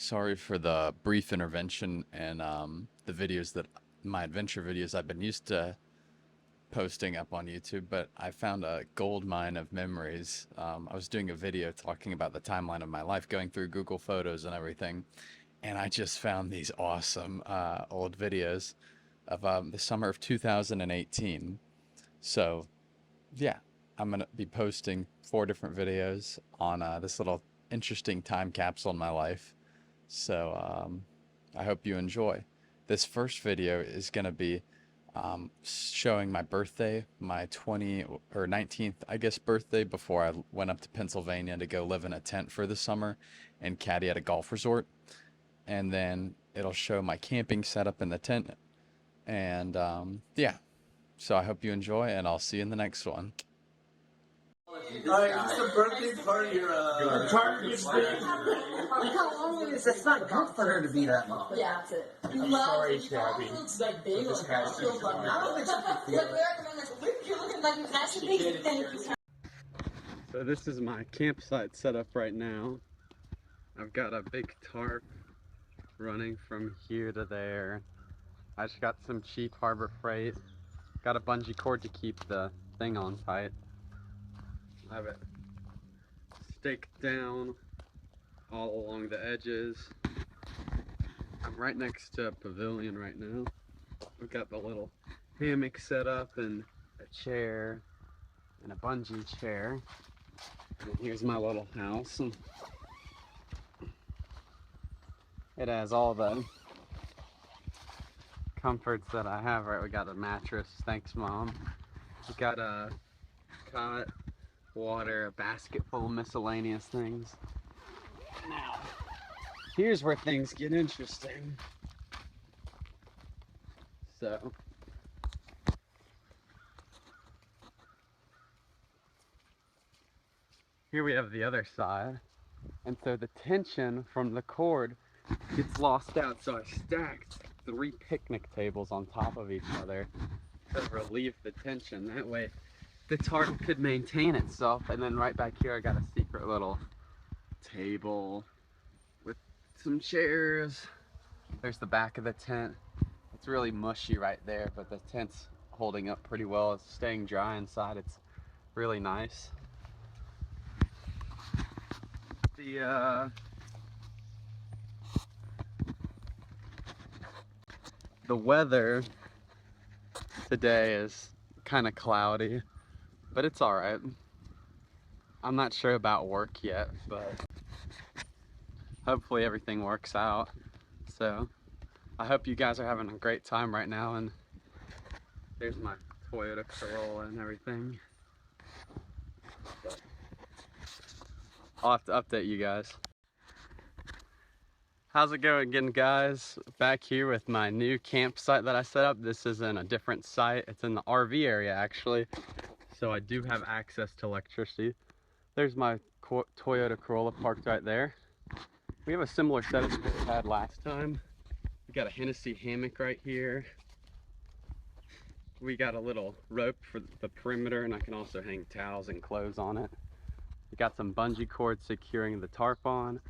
Sorry for the brief intervention and the videos that my adventure videos I've been used to posting up on YouTube, but I found a gold mine of memories. I was doing a video talking about the timeline of my life, going through Google Photos and everything, and I just found these awesome old videos of the summer of 2018. So, yeah, I'm gonna be posting 4 different videos on this little interesting time capsule in my life. So I hope you enjoy. This first video is going to be showing my birthday, my 20 or 19th, I guess, birthday before I went up to Pennsylvania to go live in a tent for the summer and caddy at a golf resort. And then it'll show my camping setup in the tent. And yeah, so I hope you enjoy, and I'll see you in the next one. Alright, it's a birthday party or a target thing. How long is it's not good for her to be that long. Yeah, that's it. I'm sorry, Shabby. He looks like big. This has to be fun. I don't think she can feel it. You're looking like you actually big. Thank you. So this is my campsite setup right now. I've got a big tarp running from here to there. I just got some cheap Harbor Freight. Got a bungee cord to keep the thing on tight. I have it staked down all along the edges. I'm right next to a pavilion right now. We've got the little hammock set up and a chair and a bungee chair. And here's my little house. It has all the comforts that I have. Right, we got a mattress. Thanks, Mom. We got a cot, water, a basket full of miscellaneous things. Now, here's where things get interesting. So, here we have the other side. And so the tension from the cord gets lost out. So I stacked 3 picnic tables on top of each other to relieve the tension. That way the tarp could maintain itself. And then right back here I got a secret little table with some chairs. There's the back of the tent. It's really mushy right there, but the tent's holding up pretty well. It's staying dry inside. It's really nice. The weather today is kind of cloudy, but it's all right. I'm not sure about work yet, but hopefully everything works out. So I hope you guys are having a great time right now. And there's my Toyota Corolla and everything. But I'll have to update you guys. How's it going again, guys? Back here with my new campsite that I set up. This is in a different site. It's in the RV area, actually. So I do have access to electricity. There's my Toyota Corolla parked right there. We have a similar setup that we had last time. We got a Hennessy hammock right here. We got a little rope for the perimeter, and I can also hang towels and clothes on it. We got some bungee cord securing the tarp on.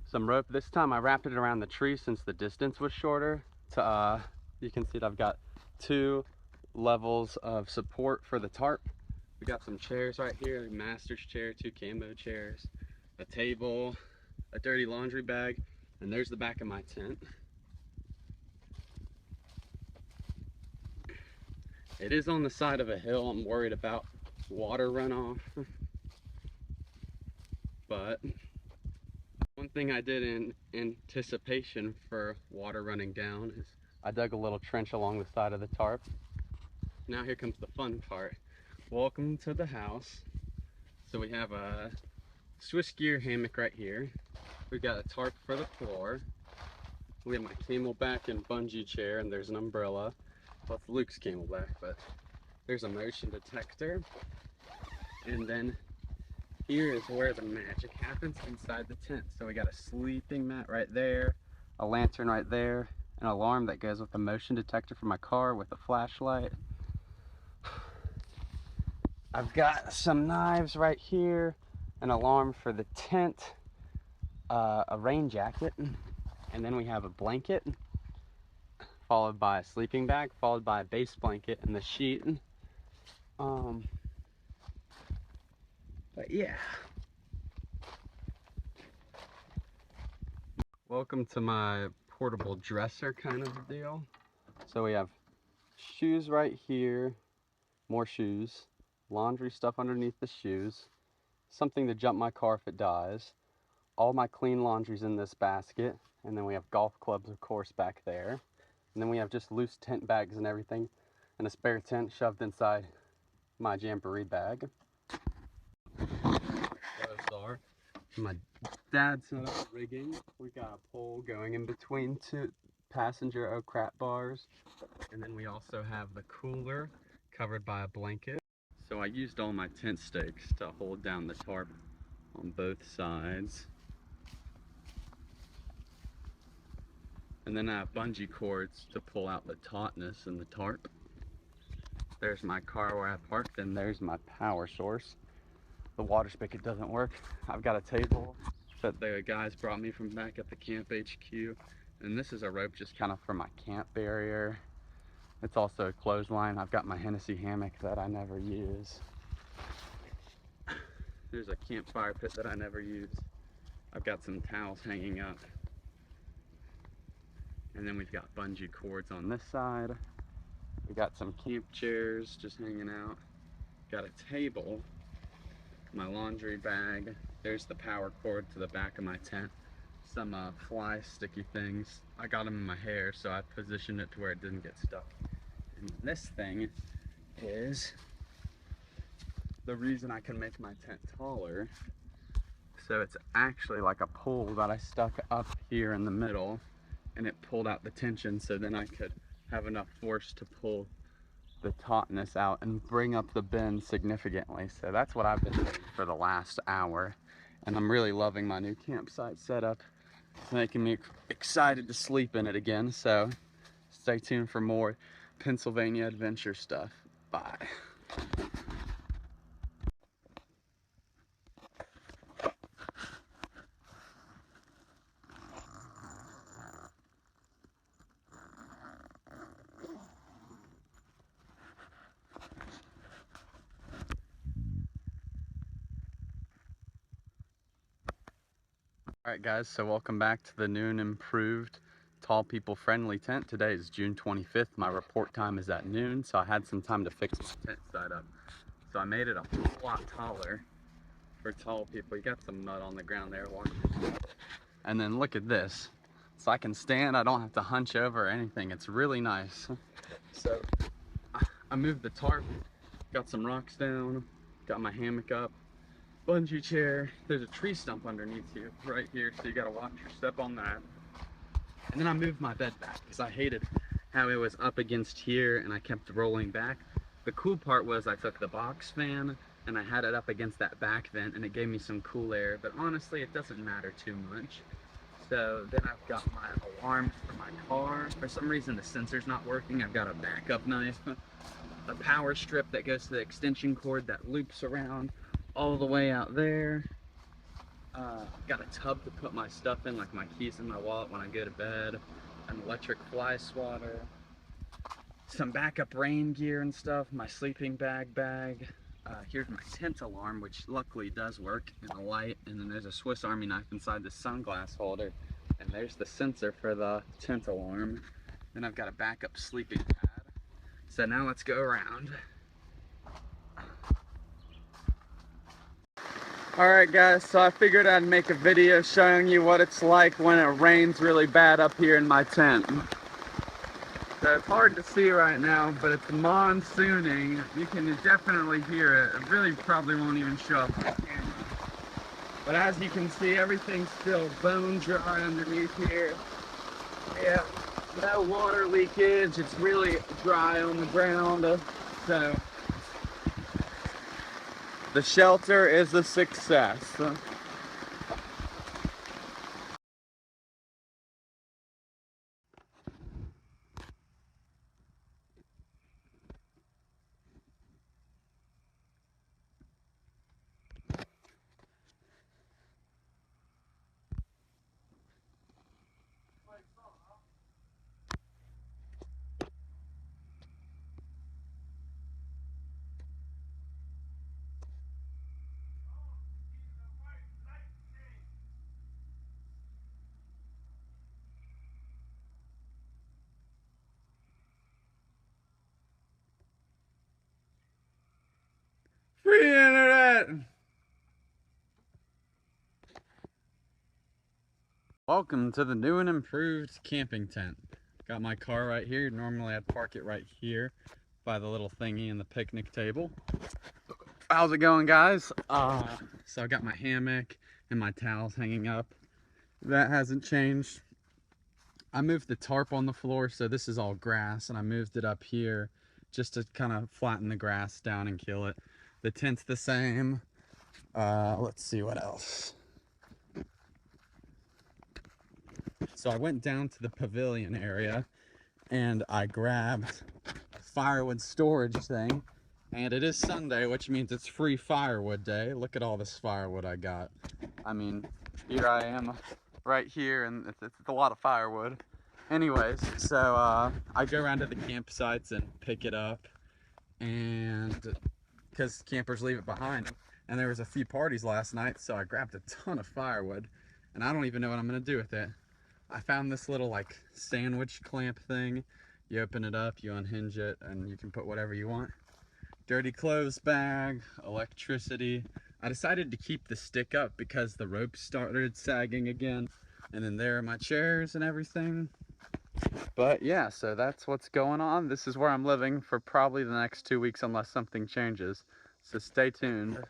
Some rope. This time I wrapped it around the tree since the distance was shorter. You can see that I've got 2 levels of support for the tarp. We got some chairs right here, a master's chair, 2 Cambo chairs, a table, a dirty laundry bag, and there's the back of my tent. It is on the side of a hill. I'm worried about water runoff. But one thing I did in anticipation for water running down is I dug a little trench along the side of the tarp. Now here comes the fun part. Welcome to the house. So we have a Swiss gear hammock right here. We've got a tarp for the floor. We have my Camelback and bungee chair, and there's an umbrella. Well, it's Luke's Camelback, but there's a motion detector. And then here is where the magic happens inside the tent. So we got a sleeping mat right there, a lantern right there, an alarm that goes with a motion detector for my car with a flashlight. I've got some knives right here, an alarm for the tent, a rain jacket, And then we have a blanket, followed by a sleeping bag, followed by a base blanket and the sheet. But yeah. Welcome to my portable dresser kind of deal. So we have shoes right here, more shoes, laundry stuff underneath the shoes, something to jump my car if it dies. All my clean laundry's in this basket, and then we have golf clubs, of course, back there. And then we have just loose tent bags and everything, and a spare tent shoved inside my jamboree bag. Those are my dad's set up rigging. We got a pole going in between two passenger oak crap bars, and then we also have the cooler covered by a blanket. So I used all my tent stakes to hold down the tarp on both sides. And then I have bungee cords to pull out the tautness and the tarp. There's my car where I parked, and there's my power source. The water spigot doesn't work. I've got a table that the guys brought me from back at the camp HQ. And this is a rope just kind of for my camp barrier. It's also a clothesline. I've got my Hennessy hammock that I never use. There's a campfire pit that I never use. I've got some towels hanging up. And then we've got bungee cords on this side. We got some camp chairs just hanging out. Got a table, my laundry bag. There's the power cord to the back of my tent. Some fly sticky things. I got them in my hair, so I positioned it to where it didn't get stuck. And this thing is the reason I can make my tent taller. So it's actually like a pole that I stuck up here in the middle, and it pulled out the tension, so then I could have enough force to pull the tautness out and bring up the bend significantly. So that's what I've been doing for the last hour, and I'm really loving my new campsite setup. It's making me excited to sleep in it again, so stay tuned for more Pennsylvania adventure stuff. Bye. Alright guys, so welcome back to the noon improved tall people friendly tent. Today is June 25th. My report time is at noon, so I had some time to fix my tent side up. So I made it a whole lot taller for tall people. You got some mud on the ground there. And then look at this. So I can stand, I don't have to hunch over or anything. It's really nice. So I moved the tarp, got some rocks down, got my hammock up. Bungee chair. There's a tree stump underneath you right here, so you gotta watch your step on that. And then I moved my bed back because I hated how it was up against here and I kept rolling back. The cool part was I took the box fan and I had it up against that back vent, and it gave me some cool air, but honestly it doesn't matter too much. So then I've got my alarms for my car. For some reason the sensor's not working. I've got a backup knife, a power strip that goes to the extension cord that loops around all the way out there. Got a tub to put my stuff in, like my keys and my wallet when I go to bed, an electric fly swatter, some backup rain gear and stuff, my sleeping bag. Here's my tent alarm, which luckily does work, and a light, and then there's a Swiss Army knife inside the sunglass holder, and there's the sensor for the tent alarm. Then I've got a backup sleeping pad. So now let's go around. Alright guys, so I figured I'd make a video showing you what it's like when it rains really bad up here in my tent. So it's hard to see right now, but it's monsooning. You can definitely hear it. It really probably won't even show up on camera. But as you can see, everything's still bone dry underneath here. Yeah, no water leakage. It's really dry on the ground. So the shelter is a success. Welcome to the new and improved camping tent. Got my car right here. Normally I'd park it right here by the little thingy in the picnic table. How's it going, guys? So I got my hammock and my towels hanging up. That hasn't changed. I moved the tarp on the floor, so this is all grass, and I moved it up here just to kind of flatten the grass down and kill it. The tent's the same. Let's see what else. So I went down to the pavilion area and I grabbed a firewood storage thing, and it is Sunday, which means it's free firewood day. Look at all this firewood I got. I mean, here I am right here, and it's a lot of firewood. Anyways, so I go around to the campsites and pick it up, and because campers leave it behind. And there was a few parties last night, so I grabbed a ton of firewood, and I don't even know what I'm gonna do with it. I found this little like sandwich clamp thing. You open it up, you unhinge it, and you can put whatever you want. Dirty clothes bag, electricity. I decided to keep the stick up because the rope started sagging again. And then there are my chairs and everything. But yeah, so that's what's going on. This is where I'm living for probably the next 2 weeks unless something changes. So stay tuned.